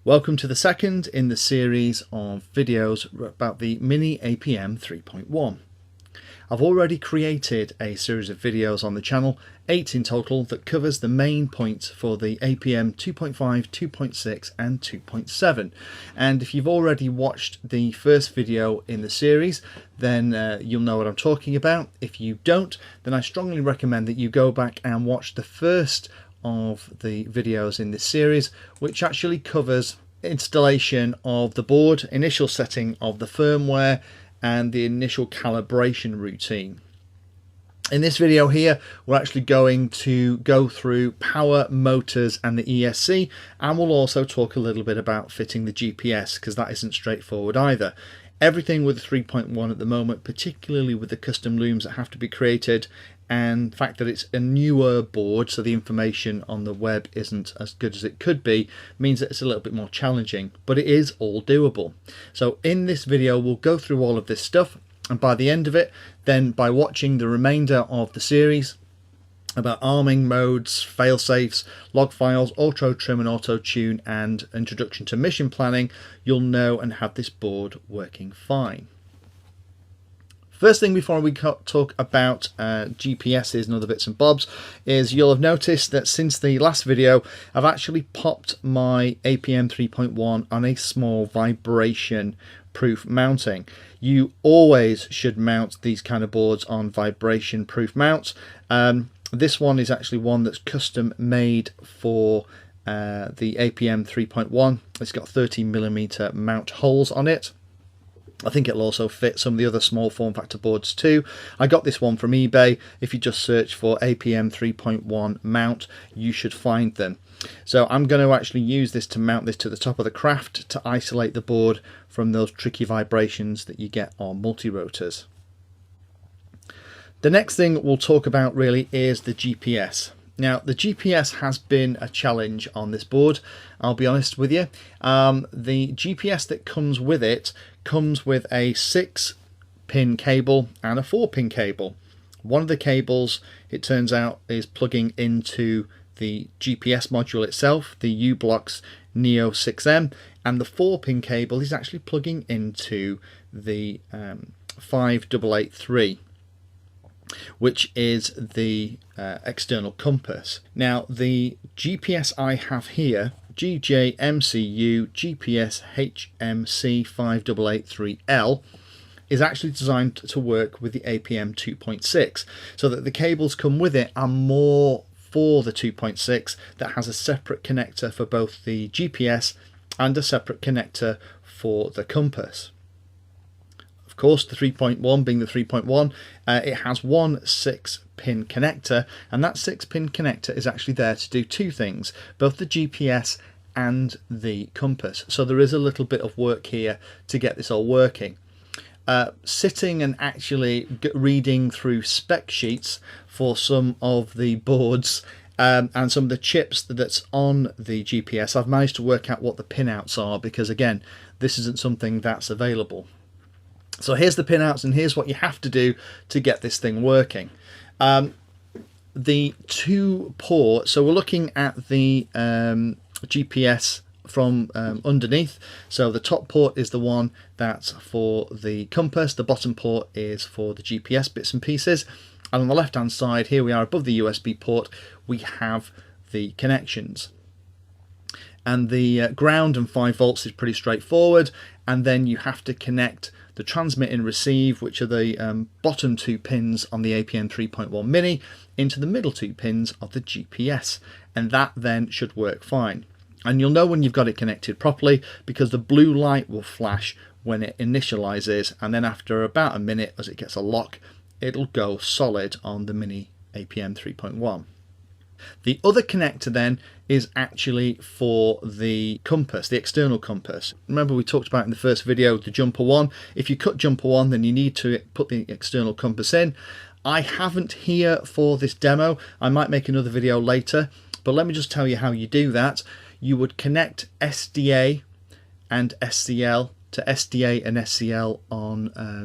Welcome to the second in the series of videos about the Mini APM 3.1. I've already created a series of videos on the channel, 8 in total, that covers the main points for the APM 2.5, 2.6 and 2.7. And if you've already watched the first video in the series, then you'll know what I'm talking about. If you don't, then I strongly recommend that you go back and watch the first of the videos in this series, which actually covers installation of the board, initial setting of the firmware and the initial calibration routine. In this video here, we're actually going to go through power, motors and the ESC, and we'll also talk a little bit about fitting the GPS, because that isn't straightforward either. Everything with 3.1 at the moment, particularly with the custom looms that have to be created, and the fact that it's a newer board, so the information on the web isn't as good as it could be, means that it's a little bit more challenging, but it is all doable. So in this video, we'll go through all of this stuff, and by the end of it, then by watching the remainder of the series about arming, modes, fail-safes, log files, auto trim and auto tune, and introduction to mission planning, you'll know and have this board working fine. First thing before we talk about GPSs and other bits and bobs is you'll have noticed that since the last video I've actually popped my APM 3.1 on a small vibration proof mounting. You always should mount these kind of boards on vibration proof mounts. This one is actually one that's custom made for the APM 3.1. It's got 30mm mount holes on it. I think it'll also fit some of the other small form factor boards too. I got this one from eBay. If you just search for APM 3.1 mount, you should find them. So I'm going to actually use this to mount this to the top of the craft to isolate the board from those tricky vibrations that you get on multi-rotors. The next thing we'll talk about really is the GPS. Now, the GPS has been a challenge on this board, I'll be honest with you. The GPS that comes with it comes with a 6-pin cable and a 4-pin cable. One of the cables, it turns out, is plugging into the GPS module itself, the U-Blox Neo 6M, and the 4-pin cable is actually plugging into the 5883. Which is the external compass. Now, the GPS I have here, GJMCU GPS HMC 5883L, is actually designed to work with the APM 2.6, so that the cables come with it are more for the 2.6 that has a separate connector for both the GPS and a separate connector for the compass. Of course, the 3.1 being the 3.1, it has one 6-pin connector, and that 6-pin connector is actually there to do two things, both the GPS and the compass. So there is a little bit of work here to get this all working. Sitting and actually reading through spec sheets for some of the boards and some of the chips that's on the GPS, I've managed to work out what the pinouts are, because again, this isn't something that's available. So here's the pinouts, and here's what you have to do to get this thing working. The 2 port, so we're looking at the GPS from underneath. So the top port is the one that's for the compass, the bottom port is for the GPS bits and pieces, and on the left hand side, here we are above the USB port, we have the connections. And the ground and 5 volts is pretty straightforward, and then you have to connect the transmit and receive, which are the bottom 2 pins on the APM 3.1 Mini, into the middle 2 pins of the GPS, and that then should work fine. And you'll know when you've got it connected properly, because the blue light will flash when it initializes, and then after about a minute, as it gets a lock, it'll go solid on the Mini APM 3.1. The other connector then is actually for the compass, the external compass. Remember we talked about in the first video the jumper one. If you cut jumper one, then you need to put the external compass in. I haven't here for this demo. I might make another video later, but let me just tell you how you do that. You would connect SDA and SCL to SDA and SCL on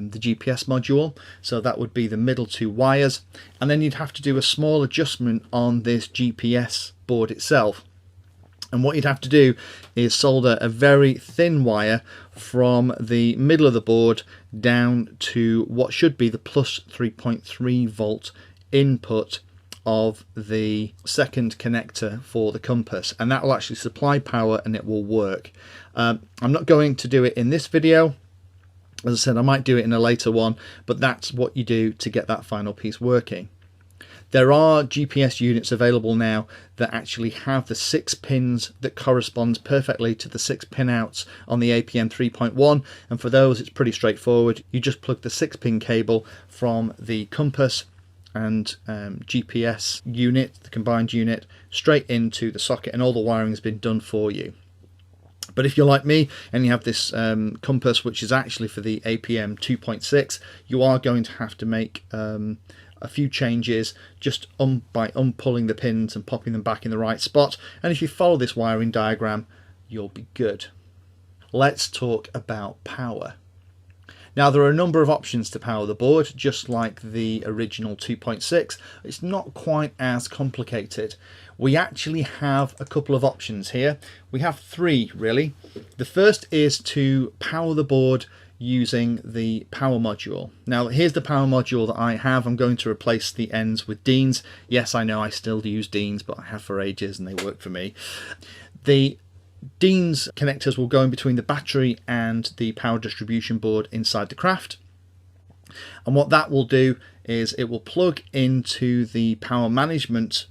the GPS module, so that would be the middle 2 wires, and then you'd have to do a small adjustment on this GPS board itself. And what you'd have to do is solder a very thin wire from the middle of the board down to what should be the plus 3.3 volt input of the second connector for the compass, and that will actually supply power and it will work. I'm not going to do it in this video. As I said, I might do it in a later one, but that's what you do to get that final piece working. There are GPS units available now that actually have the 6 pins that corresponds perfectly to the 6 pin outs on the APM 3.1, and for those it's pretty straightforward. You just plug the 6 pin cable from the compass and GPS unit, the combined unit, straight into the socket, and all the wiring has been done for you. But if you're like me and you have this compass which is actually for the APM 2.6, you are going to have to make a few changes just by unpulling the pins and popping them back in the right spot. And if you follow this wiring diagram, you'll be good. Let's talk about power. Now, there are a number of options to power the board, just like the original 2.6. It's not quite as complicated. We actually have a couple of options here. We have 3 really. The first is to power the board using the power module. Now, here's the power module that I have. I'm going to replace the ends with Deans. Yes, I know I still use Deans, but I have for ages and they work for me. The Deans connectors will go in between the battery and the power distribution board inside the craft, and what that will do is it will plug into the power management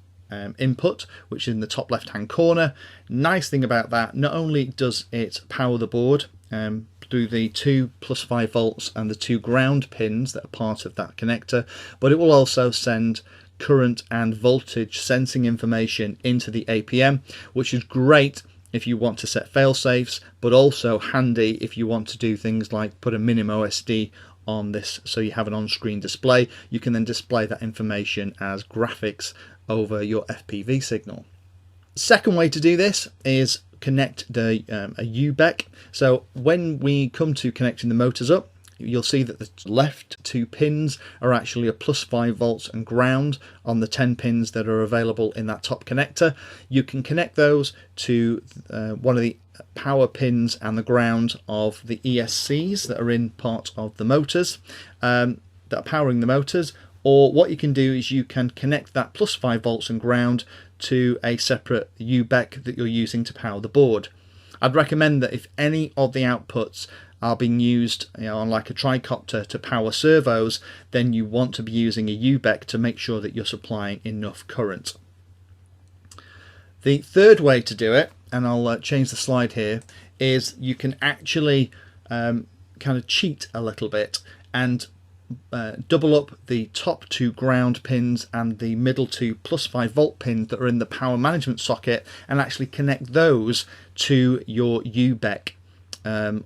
input, which is in the top left hand corner. Nice thing about that, not only does it power the board through the 2 plus 5 volts and the 2 ground pins that are part of that connector, but it will also send current and voltage sensing information into the APM, which is great if you want to set fail-safes, but also handy if you want to do things like put a minim OSD on this so you have an on-screen display. You can then display that information as graphics over your FPV signal. Second way to do this is connect a UBEC. So when we come to connecting the motors up, you'll see that the left 2 pins are actually a plus 5 volts and ground on the 10 pins that are available in that top connector. You can connect those to one of the power pins and the ground of the ESCs that are in part of the motors that are powering the motors, or what you can do is you can connect that plus 5 volts and ground to a separate UBEC that you're using to power the board. I'd recommend that if any of the outputs are being used on like a tricopter to power servos, then you want to be using a UBEC to make sure that you're supplying enough current. The third way to do it, and I'll change the slide here, is you can actually kind of cheat a little bit and double up the top 2 ground pins and the middle 2 plus 5 volt pins that are in the power management socket, and actually connect those to your UBEC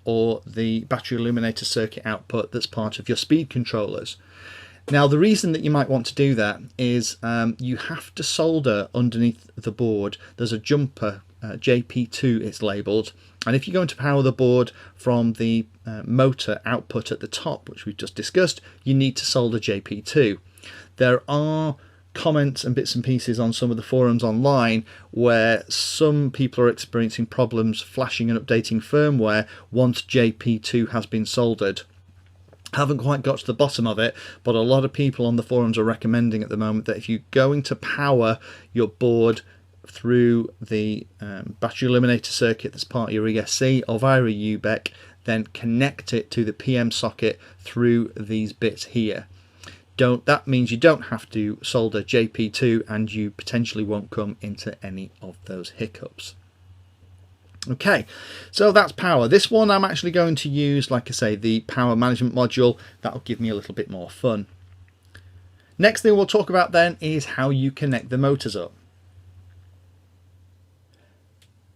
or the battery illuminator circuit output that's part of your speed controllers. Now, the reason that you might want to do that is you have to solder underneath the board. There's a jumper, JP2 it's labelled, and if you're going to power the board from the motor output at the top, which we've just discussed, you need to solder JP2. There are comments and bits and pieces on some of the forums online where some people are experiencing problems flashing and updating firmware once JP2 has been soldered. Haven't quite got to the bottom of it, but a lot of people on the forums are recommending at the moment that if you're going to power your board through the battery illuminator circuit that's part of your ESC or via a UBEC, then connect it to the PM socket through these bits here. That means you don't have to solder JP2, and you potentially won't come into any of those hiccups. Okay, so that's power. This one I'm actually going to use, like I say, the power management module. That'll give me a little bit more fun. Next thing we'll talk about then is how you connect the motors up.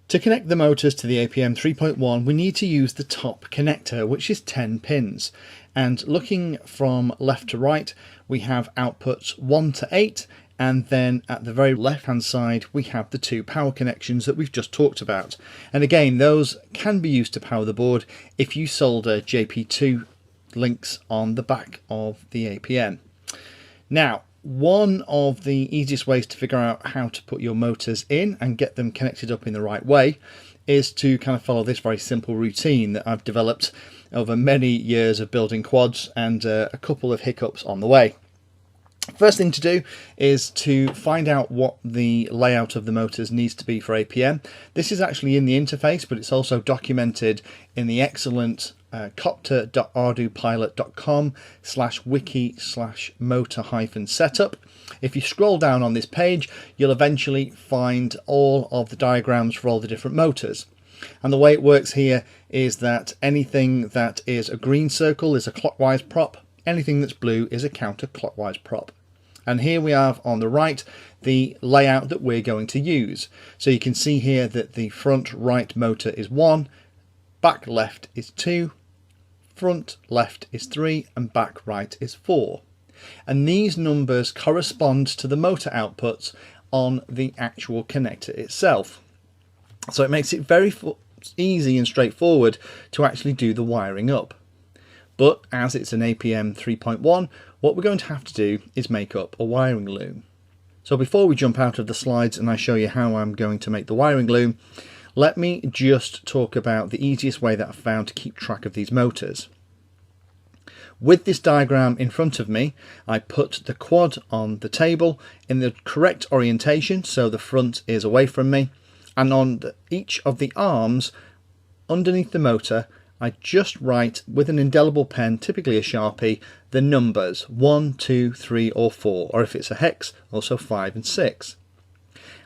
To connect the motors to the APM 3.1, we need to use the top connector, which is 10 pins. And looking from left to right, we have outputs 1 to 8, and then at the very left hand side we have the 2 power connections that we've just talked about. And again, those can be used to power the board if you solder JP2 links on the back of the APM. Now, one of the easiest ways to figure out how to put your motors in and get them connected up in the right way is to kind of follow this very simple routine that I've developed over many years of building quads and a couple of hiccups on the way. First thing to do is to find out what the layout of the motors needs to be for APM. This is actually in the interface, but it's also documented in the excellent copter.ardupilot.com/wiki/motor-setup. If you scroll down on this page, you'll eventually find all of the diagrams for all the different motors. And the way it works here is that anything that is a green circle is a clockwise prop, anything that's blue is a counterclockwise prop. And here we have on the right the layout that we're going to use. So you can see here that the front right motor is 1, back left is 2, front left is 3, and back right is 4. And these numbers correspond to the motor outputs on the actual connector itself. So it makes it very easy and straightforward to actually do the wiring up. But as it's an APM 3.1, what we're going to have to do is make up a wiring loom. So before we jump out of the slides and I show you how I'm going to make the wiring loom, let me just talk about the easiest way that I've found to keep track of these motors. With this diagram in front of me, I put the quad on the table in the correct orientation, so the front is away from me, and on each of the arms underneath the motor I just write with an indelible pen, typically a Sharpie, the numbers 1, 2, 3 or 4, or if it's a hex, also 5 and 6.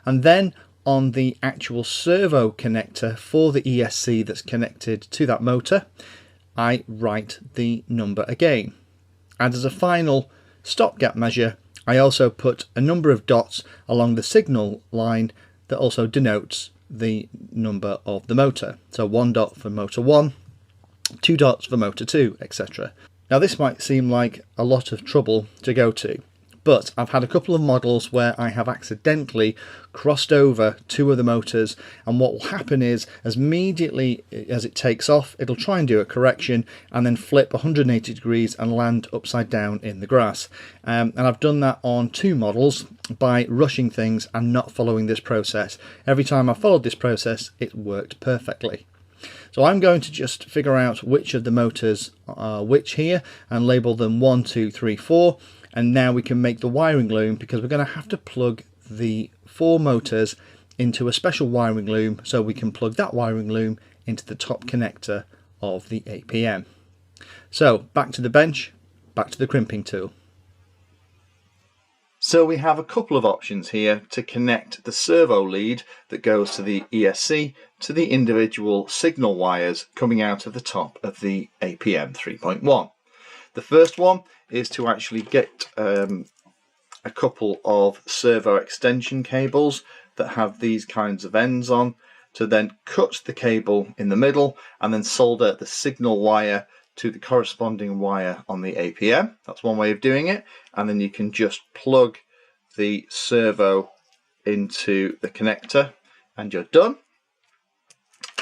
And then on the actual servo connector for the ESC that's connected to that motor, I write the number again. And as a final stopgap measure, I also put a number of dots along the signal line that also denotes the number of the motor. So 1 dot for motor 1, 2 dots for motor 2, etc. Now this might seem like a lot of trouble to go to, but I've had a couple of models where I have accidentally crossed over 2 of the motors, and what will happen is as immediately as it takes off, it'll try and do a correction and then flip 180 degrees and land upside down in the grass. And I've done that on 2 models by rushing things and not following this process. Every time I followed this process, it worked perfectly. So I'm going to just figure out which of the motors are which here and label them 1, 2, 3, 4. And now we can make the wiring loom, because we're going to have to plug the 4 motors into a special wiring loom, so we can plug that wiring loom into the top connector of the APM. So back to the bench, back to the crimping tool. So we have a couple of options here to connect the servo lead that goes to the ESC to the individual signal wires coming out of the top of the APM 3.1. The first one is to actually get a couple of servo extension cables that have these kinds of ends on, to then cut the cable in the middle and then solder the signal wire to the corresponding wire on the APM. That's one way of doing it, and then you can just plug the servo into the connector and you're done.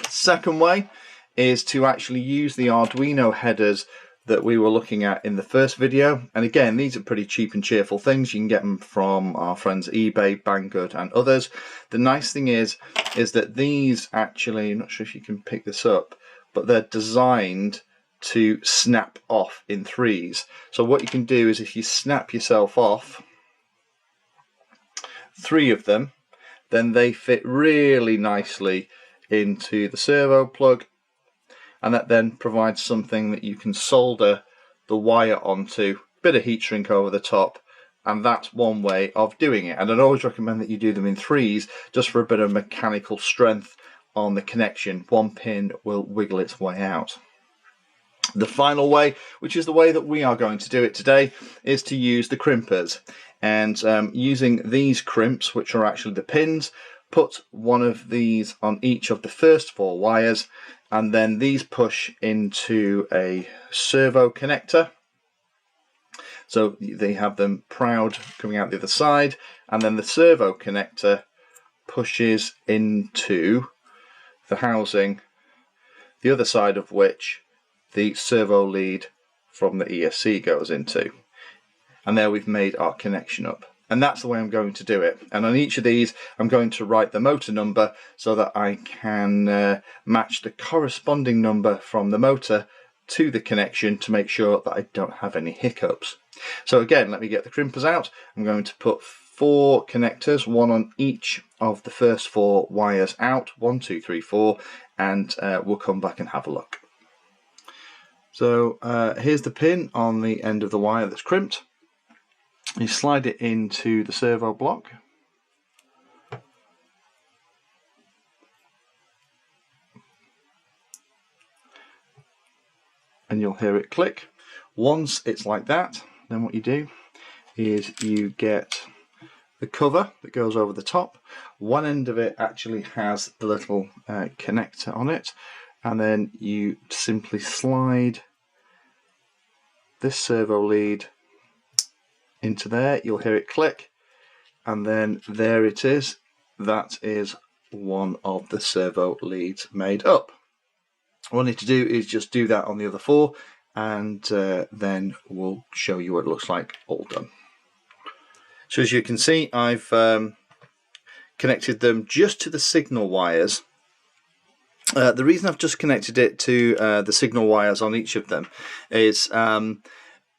Second way is to actually use the Arduino headers that we were looking at in the first video, and again these are pretty cheap and cheerful things. You can get them from our friends eBay, Banggood and others. The nice thing is that these actually, I'm not sure if you can pick this up, but they're designed to snap off in 3s. So what you can do is if you snap yourself off 3 of them, then they fit really nicely into the servo plug, and that then provides something that you can solder the wire onto, bit of heat shrink over the top, and that's one way of doing it. And I'd always recommend that you do them in 3s just for a bit of mechanical strength on the connection. One pin will wiggle its way out. The final way, which is the way that we are going to do it today, is to use the crimpers. And using these crimps, which are actually the pins, put one of these on each of the first 4 wires, and then these push into a servo connector. So they have them proud coming out the other side, and then the servo connector pushes into the housing, the other side of which the servo lead from the ESC goes into. and there we've made our connection up. And that's the way I'm going to do it. And on each of these, I'm going to write the motor number so that I can match the corresponding number from the motor to the connection to make sure that I don't have any hiccups. So again, let me get the crimpers out. I'm going to put 4 connectors, one on each of the first 4 wires out, 1, 2, 3, 4, and we'll come back and have a look. So here's the pin on the end of the wire that's crimped. You slide it into the servo block. And you'll hear it click. Once it's like that, then what you do is you get the cover that goes over the top. One end of it actually has the little connector on it, and then you simply slide this servo lead into there. You'll hear it click, and then there it is. That is one of the servo leads made up. What I need to do is just do that on the other 4, and then we'll show you what it looks like all done. So as you can see, I've connected them just to the signal wires. The reason I've just connected it to the signal wires on each of them is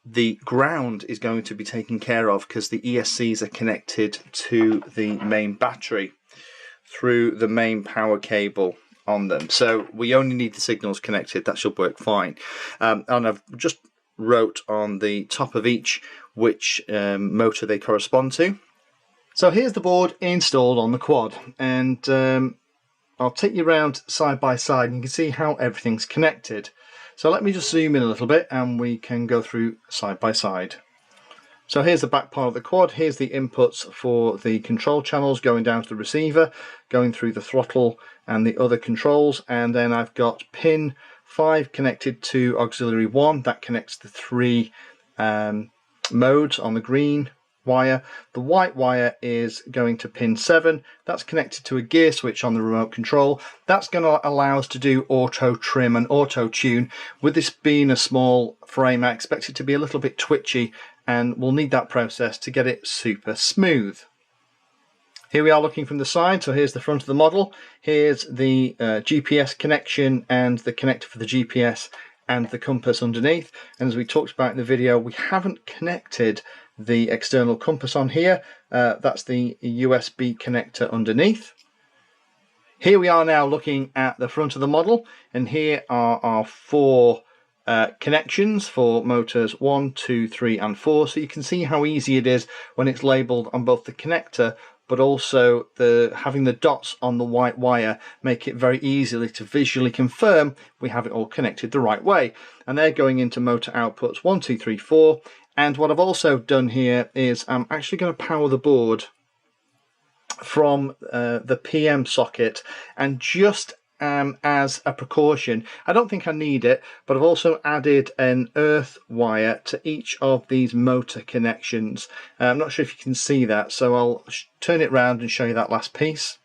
the ground is going to be taken care of because the ESCs are connected to the main battery through the main power cable on them. So we only need the signals connected. That should work fine. And I've just wrote on the top of each which motor they correspond to. So here's the board installed on the quad, and I'll take you around side by side and you can see how everything's connected. So let me just zoom in a little bit and we can go through side by side. So here's the back part of the quad. Here's the inputs for the control channels going down to the receiver, going through the throttle and the other controls, and then I've got pin 5 connected to auxiliary 1. That connects the 3 modes on the green wire. The white wire is going to pin 7. That's connected to a gear switch on the remote control. That's going to allow us to do auto trim and auto tune. With this being a small frame, I expect it to be a little bit twitchy, and we'll need that process to get it super smooth. Here we are looking from the side. So here's the front of the model. Here's the GPS connection and the connector for the GPS and the compass underneath. And as we talked about in the video, we haven't connected the external compass on here. That's the USB connector underneath. Here we are now looking at the front of the model, and here are our 4 connections for motors 1, 2, 3 and 4. So you can see how easy it is when it's labelled on both the connector, but also having the dots on the white wire make it very easily to visually confirm we have it all connected the right way. And they're going into motor outputs 1, 2, 3, 4. And what I've also done here is I'm actually going to power the board from the PM socket, and just as a precaution, I don't think I need it, but I've also added an earth wire to each of these motor connections. I'm not sure if you can see that, so I'll turn it around and show you that last piece.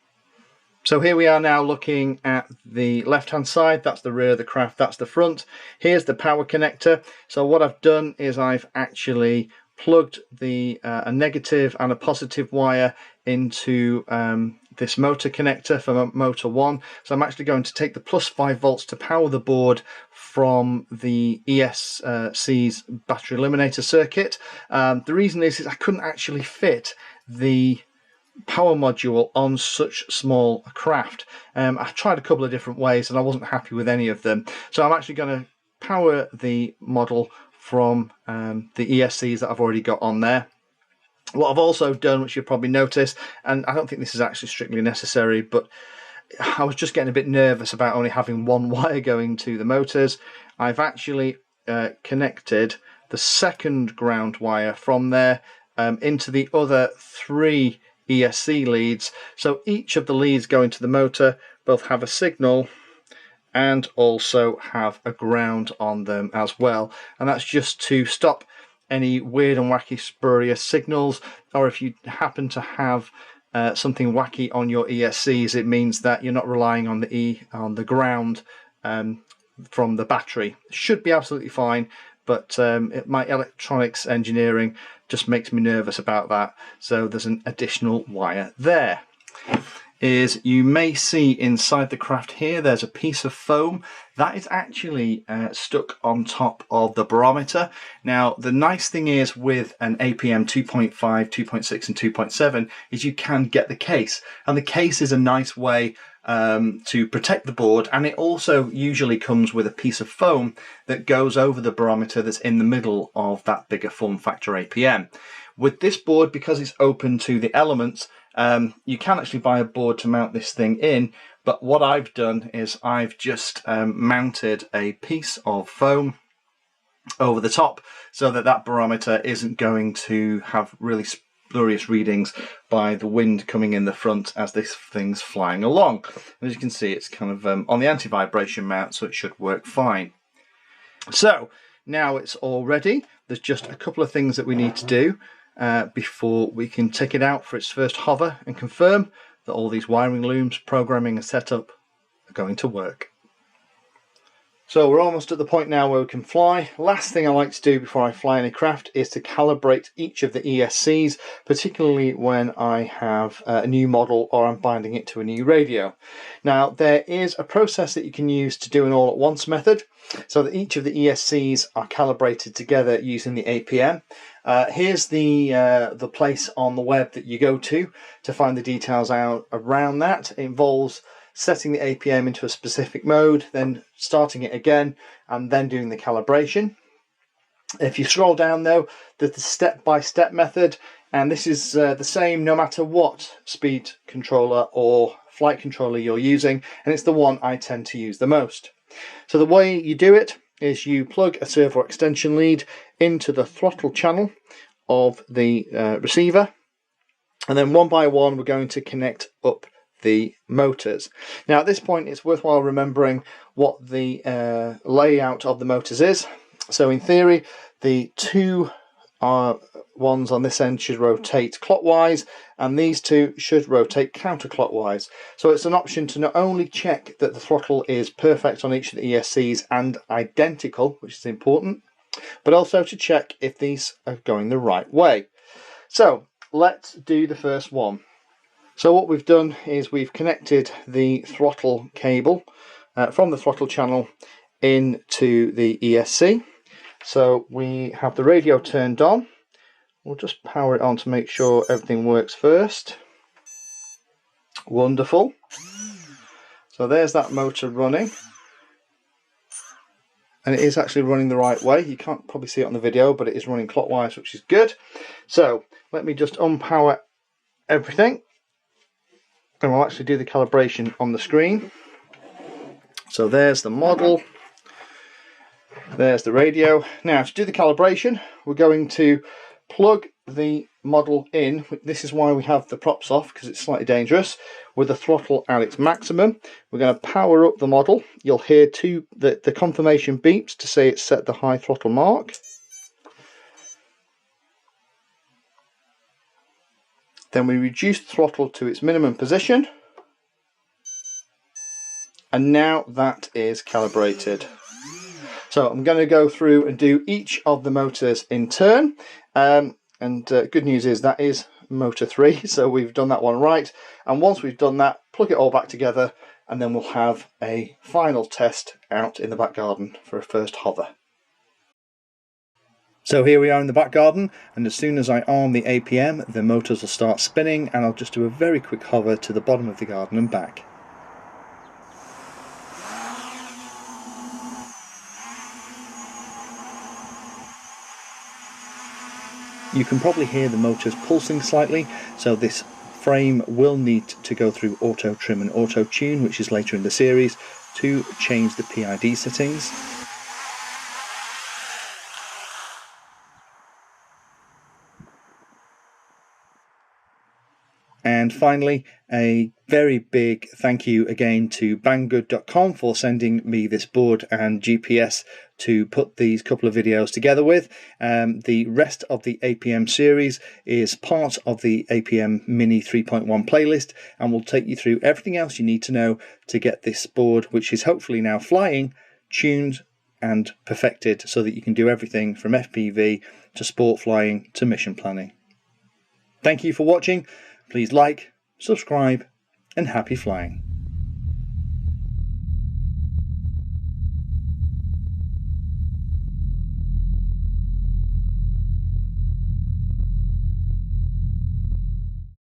So here we are now looking at the left hand side. That's the rear of the craft, that's the front. Here's the power connector. So what I've done is I've actually plugged a negative and a positive wire into this motor connector for motor 1. So I'm actually going to take the plus 5 volts to power the board from the ESC's battery eliminator circuit. The reason is I couldn't actually fit the power module on such small craft. I tried a couple of different ways and I wasn't happy with any of them. So I'm actually going to power the model from the ESCs that I've already got on there. What I've also done, which you'll probably notice, and I don't think this is actually strictly necessary, but I was just getting a bit nervous about only having 1 wire going to the motors. I've actually connected the second ground wire from there into the other 3 ESC leads. So each of the leads going to the motor both have a signal and also have a ground on them as well, and that's just to stop any weird and wacky spurious signals, or if you happen to have something wacky on your ESCs, it means that you're not relying on the ground from the battery. It should be absolutely fine, but my electronics engineering just makes me nervous about that. So there's an additional wire there. You may see inside the craft here, there's a piece of foam that is actually stuck on top of the barometer. Now, the nice thing is with an APM 2.5, 2.6 and 2.7 is you can get the case, and the case is a nice way to protect the board, and it also usually comes with a piece of foam that goes over the barometer that's in the middle of that bigger form factor APM. With this board, because it's open to the elements, you can actually buy a board to mount this thing in, but what I've done is I've just mounted a piece of foam over the top so that that barometer isn't going to have really spurious readings by the wind coming in the front as this thing's flying along. And as you can see, it's kind of on the anti-vibration mount, so it should work fine. So now it's all ready. There's just a couple of things that we need to do before we can take it out for its first hover and confirm that all these wiring looms, programming and setup are going to work. So we're almost at the point now where we can fly. Last thing I like to do before I fly any craft is to calibrate each of the ESCs, particularly when I have a new model or I'm binding it to a new radio. Now, there is a process that you can use to do an all at once method, so that each of the ESCs are calibrated together using the APM. Here's the place on the web that you go to find the details out around that. It involves setting the APM into a specific mode, then starting it again, and then doing the calibration. If you scroll down though, there's the step-by-step method, and this is the same no matter what speed controller or flight controller you're using, and it's the one I tend to use the most. So the way you do it is you plug a servo extension lead into the throttle channel of the receiver, and then one by one we're going to connect up the motors. Now at this point it's worthwhile remembering what the layout of the motors is. So in theory the two ones on this end should rotate clockwise and these two should rotate counterclockwise. So it's an option to not only check that the throttle is perfect on each of the ESCs and identical, which is important, but also to check if these are going the right way. So let's do the first one. So what we've done is we've connected the throttle cable from the throttle channel into the ESC. So we have the radio turned on. We'll just power it on to make sure everything works first. Wonderful. So there's that motor running. And it is actually running the right way. You can't probably see it on the video, but it is running clockwise, which is good. So let me just unpower everything. And we'll actually do the calibration on the screen. So there's the model. There's the radio. Now to do the calibration, we're going to plug the model in. This is why we have the props off, because it's slightly dangerous. With the throttle at its maximum, we're going to power up the model. You'll hear the confirmation beeps to say it's set the high throttle mark. Then we reduce the throttle to its minimum position. And now that is calibrated. So I'm going to go through and do each of the motors in turn. Good news is that is motor 3, so we've done that one right. And once we've done that, plug it all back together, and then we'll have a final test out in the back garden for a first hover. So here we are in the back garden, and as soon as I arm the APM, the motors will start spinning, and I'll just do a very quick hover to the bottom of the garden and back. You can probably hear the motors pulsing slightly, so this frame will need to go through auto trim and auto tune, which is later in the series, to change the PID settings. And finally, a very big thank you again to banggood.com for sending me this board and GPS to put these couple of videos together with. The rest of the APM series is part of the APM Mini 3.1 playlist, and will take you through everything else you need to know to get this board, which is hopefully now flying, tuned and perfected so that you can do everything from FPV to sport flying to mission planning. Thank you for watching. Please like, subscribe, and happy flying.